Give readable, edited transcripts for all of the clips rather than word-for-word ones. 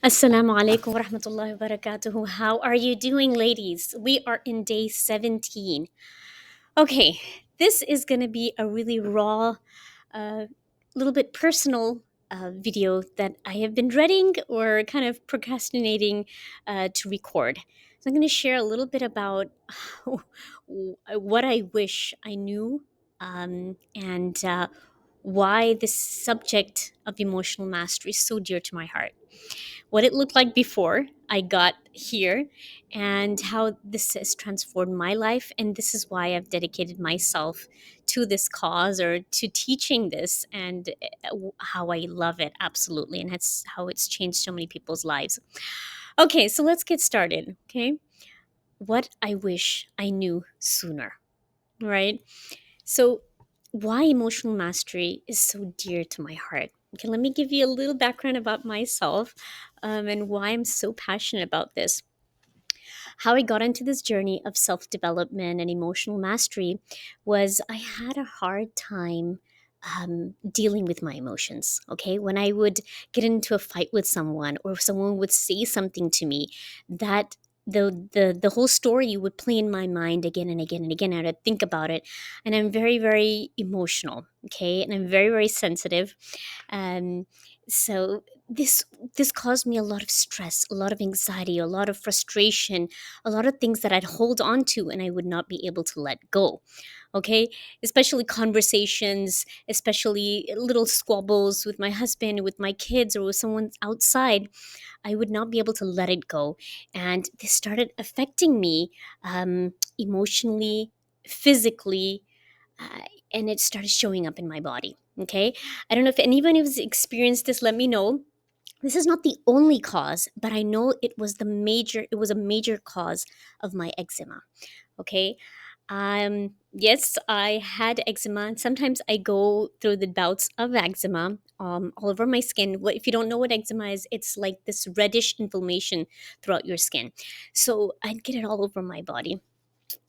Assalamu alaikum wa rahmatullahi wa barakatuhu. How are you doing, ladies? We are in day 17. Okay, this is going to be a really raw, a little bit personal video that I have been dreading or kind of procrastinating to record. So I'm going to share a little bit about what I wish I knew and why this subject of emotional mastery is so dear to my heart, what it looked like before I got here, and how this has transformed my life. And this is why I've dedicated myself to this cause or to teaching this, and how I love it absolutely. And that's how it's changed so many people's lives. Okay, so let's get started. Okay, what I wish I knew sooner, right? So, why emotional mastery is so dear to my heart. Okay, let me give you a little background about myself and why I'm so passionate about this. How I got into this journey of self development and emotional mastery was I had a hard time dealing with my emotions. Okay, when I would get into a fight with someone or someone would say something to me, that the whole story would play in my mind again and again and again. And I'd think about it, and I'm very very emotional. Okay, and I'm very very sensitive. Um, so this caused me a lot of stress, a lot of anxiety, a lot of frustration, a lot of things that I'd hold on to and I would not be able to let go. Okay, especially conversations, especially little squabbles with my husband, with my kids, or with someone outside. I would not be able to let it go, and this started affecting me emotionally, physically, uh, and it started showing up in my body. Okay, I don't know if anyone who's experienced this, let me know. This is not the only cause, but I know it was a major cause of my eczema. Okay, yes, I had eczema, and sometimes I go through the bouts of eczema all over my skin. If you don't know what eczema is, it's like this reddish inflammation throughout your skin. So I'd get it all over my body,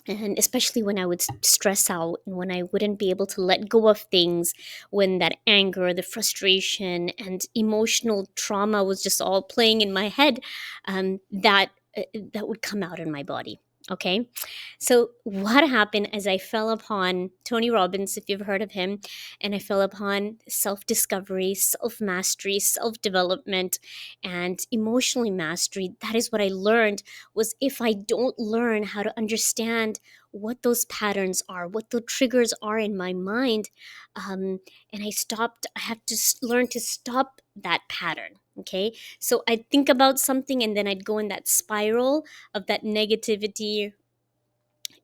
and especially when I would stress out and when I wouldn't be able to let go of things, when that anger, the frustration, and emotional trauma was just all playing in my head, that would come out in my body. Okay, so what happened is I fell upon Tony Robbins, if you've heard of him, and I fell upon self-discovery, self-mastery, self-development, and emotionally mastery. That is what I learned, was if I don't learn how to understand what those patterns are, what the triggers are in my mind, and I have to learn to stop that pattern. Okay, so I'd think about something and then I'd go in that spiral of that negativity,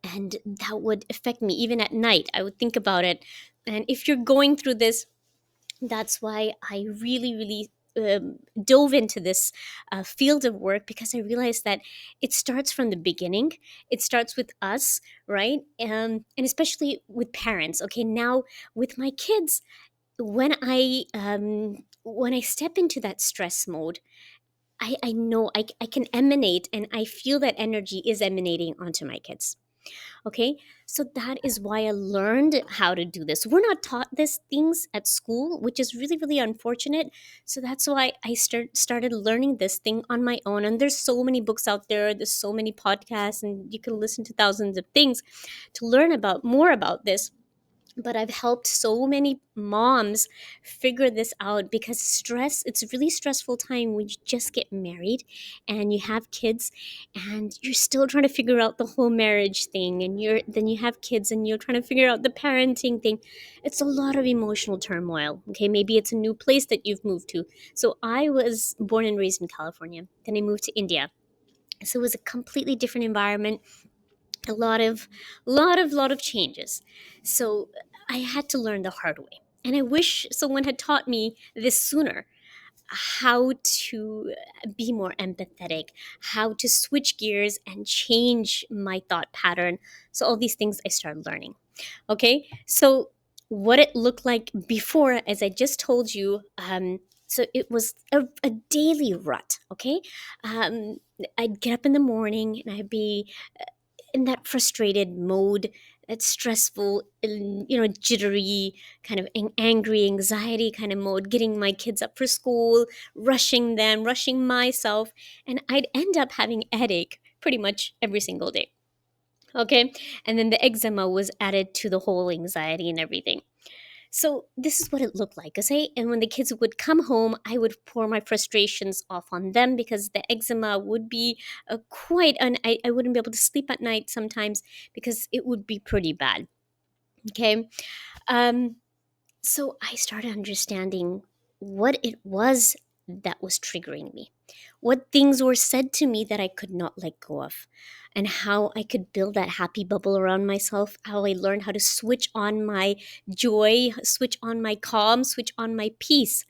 and that would affect me even at night. I would think about it. And if you're going through this, that's why I really, really dove into this field of work, because I realized that it starts from the beginning. It starts with us, right? And especially with parents. Okay, now with my kids, when I step into that stress mode, I know I can emanate, and I feel that energy is emanating onto my kids. Okay, so that is why I learned how to do this. We're not taught these things at school, which is really really unfortunate. So that's why I started learning this thing on my own. And there's so many books out there, there's so many podcasts, and you can listen to thousands of things to learn about more about this. But I've helped so many moms figure this out, because stress, it's a really stressful time when you just get married and you have kids, and you're still trying to figure out the whole marriage thing, and you have kids and you're trying to figure out the parenting thing. It's a lot of emotional turmoil. Okay, maybe it's a new place that you've moved to. So I was born and raised in California, then I moved to India. So it was a completely different environment, a lot of changes. So I had to learn the hard way, and I wish someone had taught me this sooner, how to be more empathetic, how to switch gears and change my thought pattern. So all these things I started learning. Okay, so what it looked like before, as I just told you, so it was a daily rut. Okay, I'd get up in the morning and I'd be in that frustrated mode. it's stressful, jittery, kind of angry, anxiety kind of mode, getting my kids up for school, rushing them, rushing myself, and I'd end up having a headache pretty much every single day. Okay. And then the eczema was added to the whole anxiety and everything. So this is what it looked like, okay? And when the kids would come home, I would pour my frustrations off on them because the eczema would be I wouldn't be able to sleep at night sometimes because it would be pretty bad, okay? Um, so I started understanding what it was that was triggering me, what things were said to me that I could not let go of, and how I could build that happy bubble around myself, how I learned how to switch on my joy, switch on my calm, switch on my peace.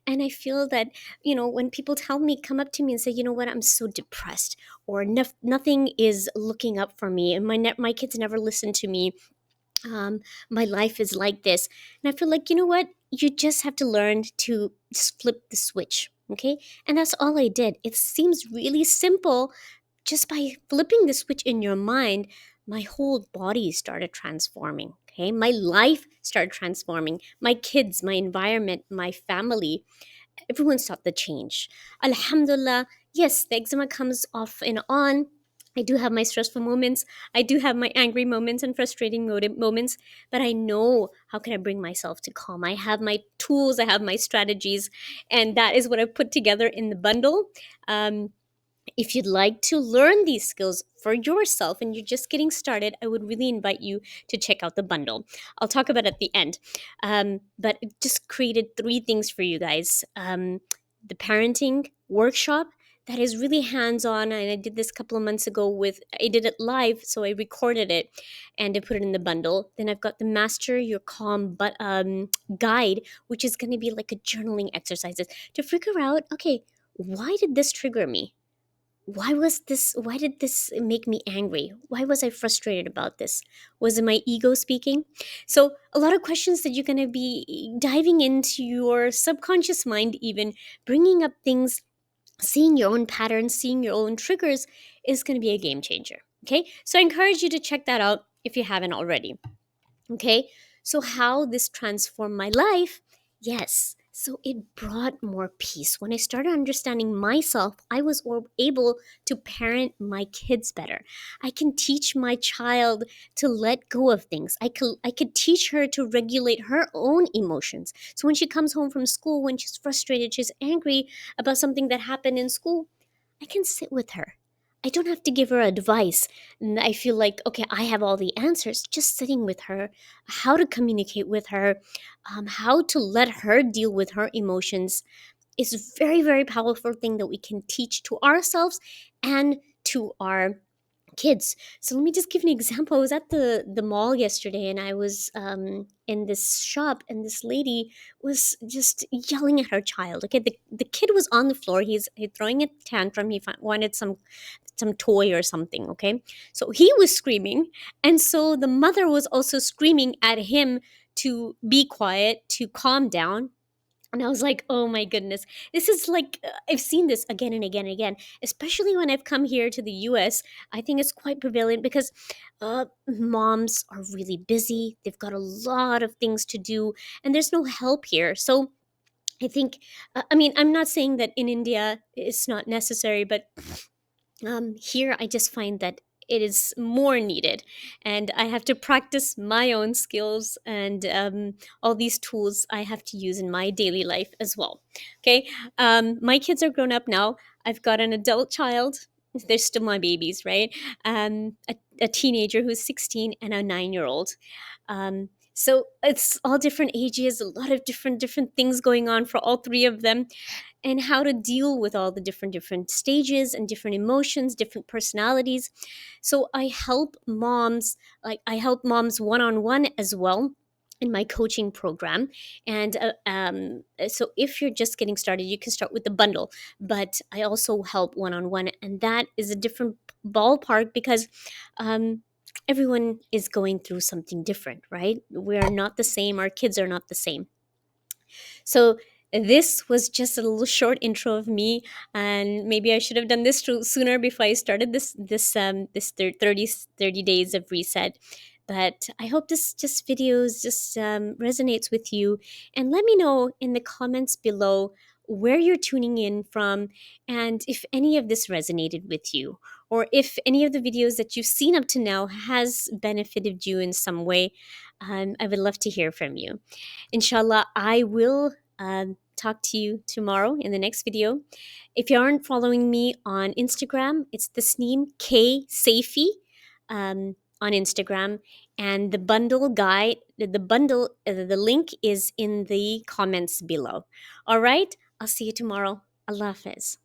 And I feel that, when people tell me, come up to me and say, you know what, I'm so depressed, or nothing is looking up for me, and my kids never listen to me, my life is like this. And I feel like, you know what? You just have to learn to just flip the switch. Okay. And that's all I did. It seems really simple. Just by flipping the switch in your mind, my whole body started transforming. Okay. My life started transforming. My kids, my environment, my family, everyone started to change. Alhamdulillah, yes, the eczema comes off and on. I do have my stressful moments. I do have my angry moments and frustrating moments, but I know how can I bring myself to calm. I have my tools, I have my strategies, and that is what I put together in the bundle. Um, if you'd like to learn these skills for yourself and you're just getting started, I would really invite you to check out the bundle. I'll talk about it at the end. But it just created three things for you guys. The parenting workshop that is really hands-on, and I did this a couple of months ago I did it live, so I recorded it and I put it in the bundle. Then I've got the Master Your Calm guide, which is going to be like a journaling exercises to figure out, okay, why did this trigger me? Why did this make me angry? Why was I frustrated about this? Was it my ego speaking? So a lot of questions that you're going to be diving into your subconscious mind, even bringing up things, seeing your own patterns, seeing your own triggers, is going to be a game changer. Okay, so I encourage you to check that out if you haven't already. Okay, so how this transformed my life? Yes, so it brought more peace. When I started understanding myself, I was able to parent my kids better. I can teach my child to let go of things. I could teach her to regulate her own emotions. So when she comes home from school, when she's frustrated, she's angry about something that happened in school, I can sit with her. I don't have to give her advice. And I feel like, okay, I have all the answers. Just sitting with her, how to communicate with her, how to let her deal with her emotions is a very, very powerful thing that we can teach to ourselves and to our kids. So let me just give an example. I was at the mall yesterday, and I was in this shop, and this lady was just yelling at her child. Okay, the kid was on the floor. He's throwing a tantrum. He wanted some toy or something. Okay, so he was screaming, and so the mother was also screaming at him to be quiet, to calm down. And I was like, oh my goodness, this is like, I've seen this again and again and again, especially when I've come here to the US. I think it's quite prevalent because moms are really busy. They've got a lot of things to do, and there's no help here. So I think, I mean, I'm not saying that in India it's not necessary, but here I just find that it is more needed, and I have to practice my own skills, and all these tools I have to use in my daily life as well. Okay, my kids are grown up now. I've got an adult child. They're still my babies, right? A teenager who's 16 and a 9-year old. So it's all different ages, a lot of different things going on for all three of them, and how to deal with all the different stages and different emotions, different personalities. So I help moms one on one as well in my coaching program. And so if you're just getting started, you can start with the bundle, but I also help one on one, and that is a different ballpark because um, everyone is going through something different, right? We're not the same, our kids are not the same. So this was just a little short intro of me, and maybe I should have done this sooner before I started this 30 days of reset. But I hope this just videos just resonates with you. And let me know in the comments below where you're tuning in from, and if any of this resonated with you, or if any of the videos that you've seen up to now has benefited you in some way. I would love to hear from you. Inshallah, I will talk to you tomorrow in the next video. If you aren't following me on Instagram, it's Tasneem K Safi on Instagram, and the bundle guide, the link is in the comments below. All right, I'll see you tomorrow. Allah Hafiz.